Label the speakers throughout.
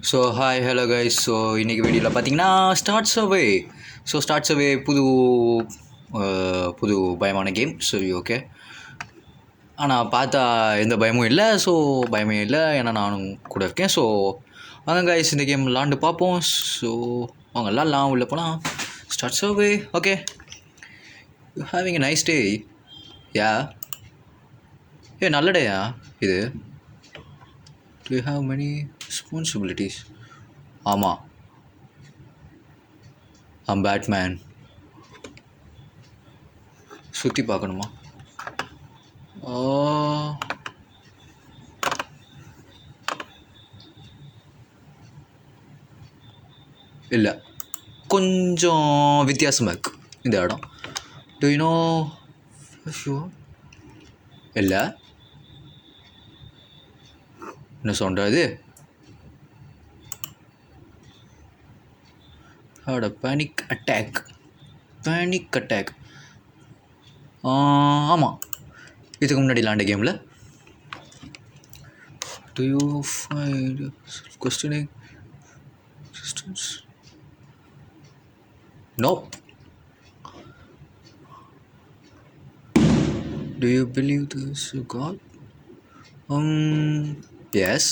Speaker 1: So hi hello guys. So இன்றைக்கி வீடியோவில் பார்த்தீங்கன்னா ஸ்டார்ட்ஸ் அவே புது பயமான கேம். சரி, ஓகே. ஆனால் பார்த்தா எந்த பயமும் இல்லை. ஸோ பயமே இல்லை, ஏன்னா நானும் கூட இருக்கேன். ஸோ வாங்க கைஸ், இந்த கேம் விளாண்டு பார்ப்போம். ஸோ அவங்க விளாட்லாம், உள்ளே போகலாம். Starts away. Okay, you having a nice day. Yeah, நல்ல டேயா இது. Do you have many responsibilities? ஆமாம், பேட்மேன். சுற்றி பார்க்கணுமா? இல்லை, கொஞ்சம் வித்தியாசமாக இருக்குது இந்த இடம். Do you know? இல்லை, என்ன சொல்கிறது? Panic attack. ஆமாம், இதுக்கு முன்னாடி விளாண்ட கேமில். Do you find questioning existence? Nope. Do you believe there's a God? Yes.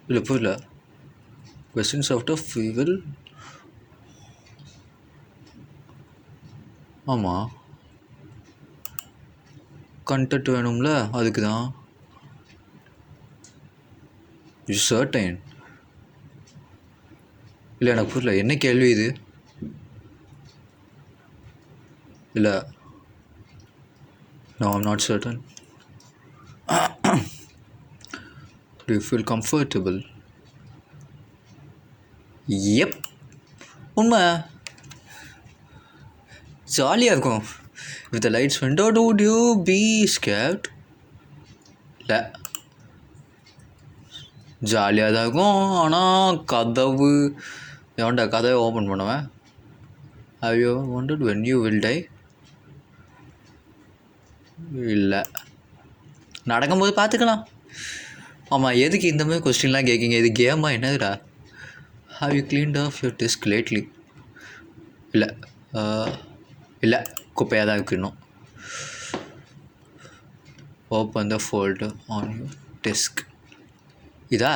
Speaker 1: இல்லை, புரியல. Questions out of evil. ஆமாம், கண்டென்ட் வேணும்ல, அதுக்கு தான். You certain? இல்லை, எனக்கு புரியல, என்ன கேள்வி இது? இல்லை, no, I'm not certain. Do you feel comfortable? Yep, உண்மை, ஜாலியாக இருக்கும். If the lights went out, would you be scared? இல்லை, ஜாலியாக தான் இருக்கும். ஆனால் கதவு எவன்டா கதவை ஓப்பன் பண்ணுவேன்? Have you ever wondered when you will die? இல்லை, நடக்கும்போது பார்த்துக்கலாம். ஆமாம், எதுக்கு இந்த மாதிரி கொஸ்டின்லாம் கேட்குங்க? இது கேமா என்னதுடா? Have you cleaned off your desk lately? இல்லை, இல்லை, குப்பையாக தான் இருக்கு இன்னும். Open the folder on your desk. இதா?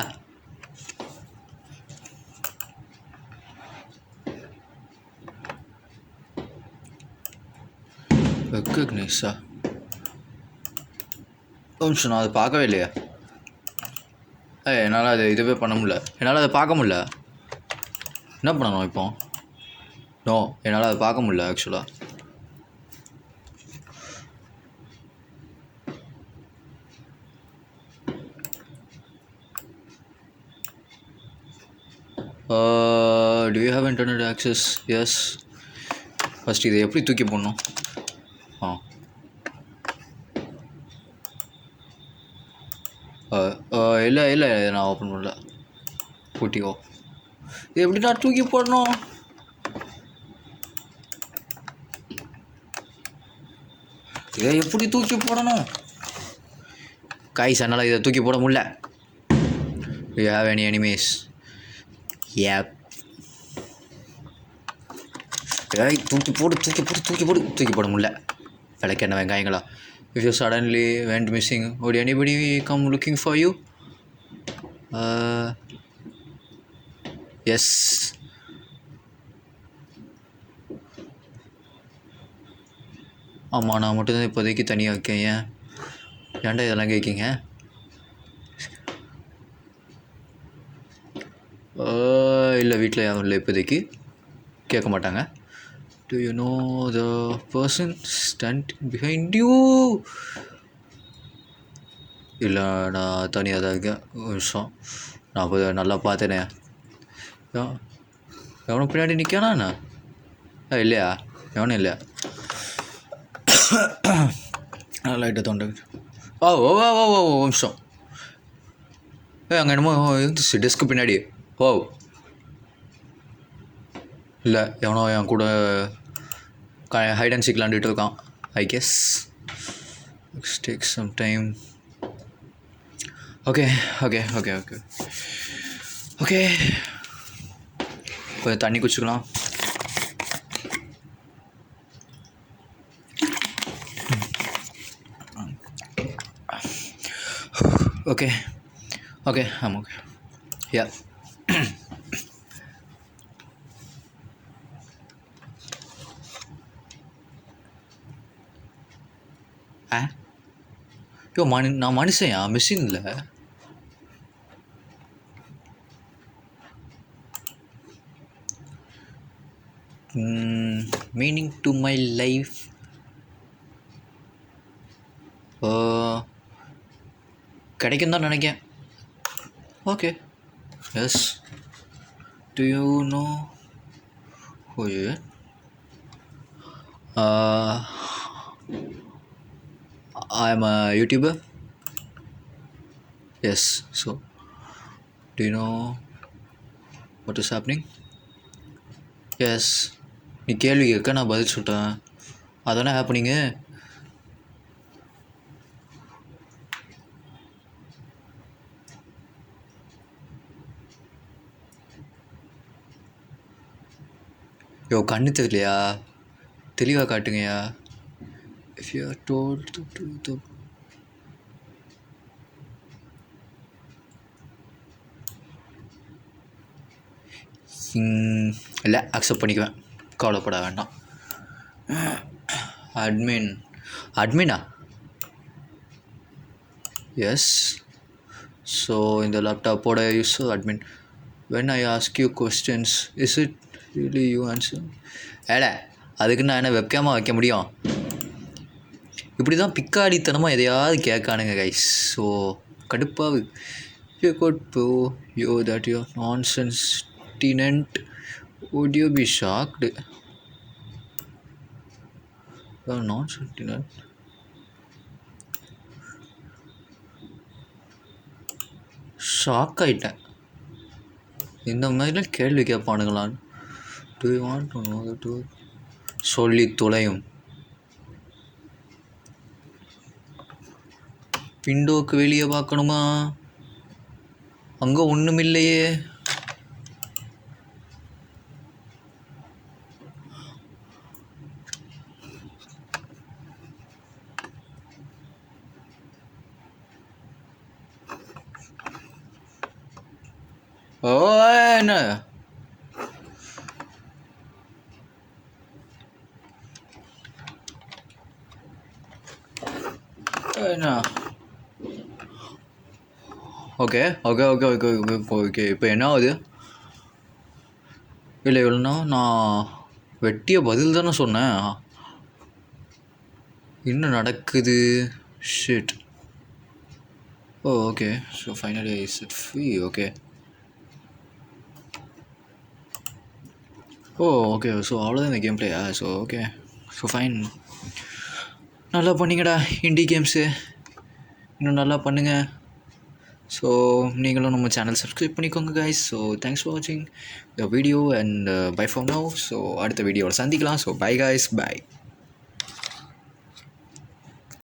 Speaker 1: ரெக்கக்னைஸா? நான் அதை பார்க்கவே இல்லையா? என்னால் அது இதுவே பண்ண முடியல. என்னால் அதை பார்க்க முடியல. என்ன பண்ணணும் இப்போ? நோ, என்னால் அதை பார்க்க முடியல ஆக்சுவலாக. Do you have internet access? Yes. First இதை எப்படி தூக்கி போடணும்? இல்லை இல்லை, நான் ஓப்பன் பண்ணல. பூட்டிக்கோ. இது எப்படி நான் தூக்கி போடணும்? இதை எப்படி தூக்கி போடணும்? காய்ஸ், என்னால் இதை தூக்கி போட முடியல. Do you have any enemies? Yep. தூக்கி போட முடியல. விளக்கு என்ன வெங்காயங்களா? If you suddenly went missing, would anybody come looking for you? Yes. ஆமாம், நான் மட்டும்தான் இப்போதைக்கு தனியாக இருக்கேன். ஏன்டா இதெல்லாம் கேட்குங்க? இல்லை, வீட்டில் யாரும் இல்லை இப்போதைக்கு, கேட்க மாட்டாங்க. Do you know the person standing behind you? இல்லை, நான் தனியாக தான் இருக்கேன். ஒரு நிமிஷம், நான் இப்போ நல்லா பார்த்தேனே. எவனும் பின்னாடி நிற்கானா என்ன? இல்லையா? எவனும் இல்லையா? லைட்டை தொண்டை. ஓ ஓ ஓ ஓ ஓ நிமிஷம். அங்கே என்னமோ இருந்துச்சு டெஸ்க்கு பின்னாடி. இல்லை, எவனோ என் கூட ஹைட் அண்ட் சீக் விளாண்டுட்டு இருக்கான் I guess. Take some time. Okay okay okay okay okay கொஞ்சம் தண்ணி குடிச்சுக்கலாம். ஓகே ஓகே ஆமாம் ஓகே யா. யோ நான் மனுஷன் மிஷின் இல்லை. மீனிங் டு மை லைஃப் கிடைக்கும் தான் நினைக்கிறேன். Okay yes. To you know who you? I am a YouTuber. Yes. So, do you know what is happening? Yes. நீ கேள்வி கேட்க நான் பதில் சொல்லிட்டேன். அதானே ஹேப்பனிங்கு. யோ கண்ணு தெரியலையா? தெளிவாக காட்டுங்கய்யா. If you are told to do the இல்லை அக்செப்ட் பண்ணிக்குவேன், கவலைப்பட வேண்டாம். அட்மினா? எஸ். ஸோ இந்த லேப்டாப்போட use admin. when I ask you questions is it really you answer? ஏடா அதுக்கு நான் என்ன வெப்கேமாக வைக்க முடியும்? இப்படி தான் பிக்காடித்தனமாக எதையாவது கேட்கானுங்க கைஸ். ஸோ கடுப்பாக you got for you that you nonsense tenant would you be shocked? Nonsense tenant shock ஆகிட்டேன். இந்த மாதிரிலாம் கேள்வி கேட்பானுங்களான்னு. Do you want to know the truth? சொல்லி தொலையும். விண்டோவுக்கு வெளியே பார்க்கணுமா? அங்கே ஒன்றும் இல்லையே. ஓ என்ன என்ன okay okay okay okay okay okay இப்போ என்ன ஆகுது? இல்லை இவ்வளோண்ணா நான் வெட்டிய பதில் தானே சொன்னேன். என்ன நடக்குது? Shit. Oh okay. So finally I set free. Okay oh okay. So அவ்வளோதான் இந்த கேம் பிளேயா? So okay. So fine. நல்லா பண்ணிங்கடா இண்டி கேம்ஸு, இன்னும் நல்லா பண்ணுங்கள். ஸோ நீங்களும் நம்ம சேனல் சப்ஸ்கிரைப் பண்ணிக்கோங்க கைஸ். ஸோ தேங்க்ஸ் ஃபார் வாட்சிங் the video and bye for now. So அடுத்த வீடியோவில் சந்திக்கலாம். So bye guys, by.